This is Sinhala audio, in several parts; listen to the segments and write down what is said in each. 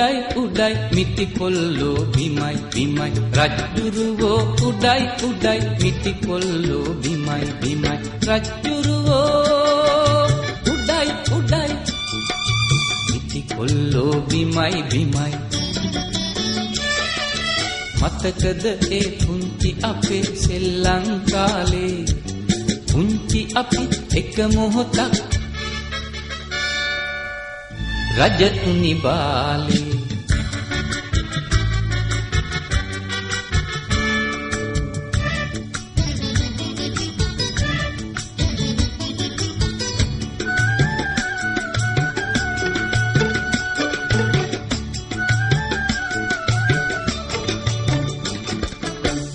උඩයි උඩයි මිටි කොල්ලෝ බිමයි බිමයි රජ්ජුරුවෝ උඩයි උඩයි මිටි කොල්ලෝ බිමයි බිමයි රජ්ජුරුවෝ උඩයි උඩයි මිටි කොල්ලෝ බිමයි බිමයි මතකද ඒ පුංචි අපේ සෙල්ලම් කාලේ පුංචි අපි එක මොහොතක් රජ උනි බාලේ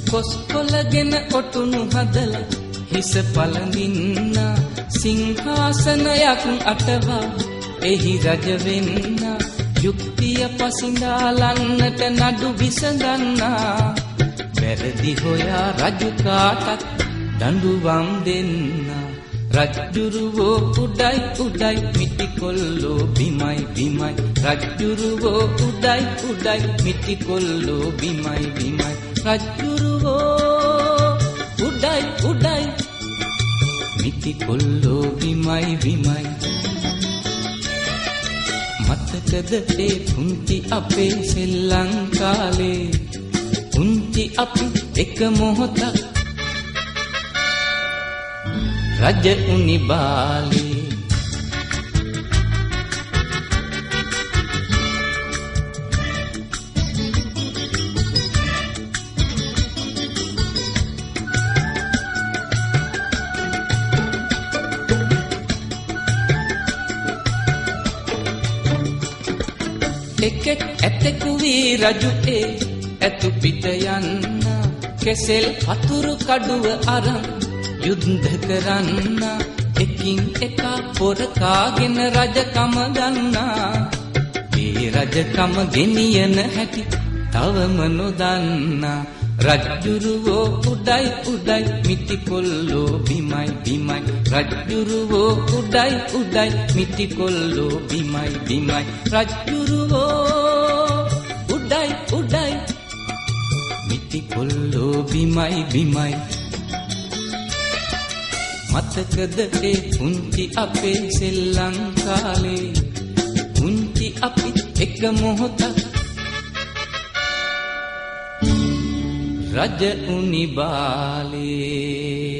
කොස්කොලගෙන ඔටුනු හදලා හිස පළඳින්න සිංහාසනයක් අටවා එහි රජ වෙන්න යුක්තිය පසිඳාලන්නට නඩු විසඳන්නා වැරදි හොයා රජු කාටත් දඬුවම් දෙන්න රජ්ජුරුවෝ උඩයි උඩයි මිටි කොල්ලෝ බිමයි බිමයි රජ්ජුරුවෝ උඩයි උඩයි මිටි කොල්ලෝ බිමයි බිමයි රජ්ජුරුවෝ උඩයි උඩයි මිටි කොල්ලෝ බිමයි බිමයි මතකද ඒ පුංචි අපේ සෙල්ලම් කාලේ පුංචි අපි එක මොහොතක් රජ උනි බාලේ එකෙක් ඇතෙකු වී රජු ඒ ඇතු පිට යන්න කෙසෙල් වතුරු කඩුව අරන් යුද්ධ කරන්න එකින් එක පොර කාගෙන රජකම ගන්නා ඒ රජකම ගෙනියන හැටි තවම නොදන්නා රජ්ජුරුවෝ උඩයි උඩයි මිටි කොල්ලෝ බිමයි බිමයි රජ්ජුරුවෝ උඩයි උඩයි මිටි කොල්ලෝ බිමයි බිමයි රජ්ජුරුවෝ උඩයි උඩයි මිටි කොල්ලෝ බිමයි බිමයි මතකද ඒ පුංචි අපේ සෙල්ලම් කාලේ පුංචි අපි එක මොහොතක් රජ උනි බාලේ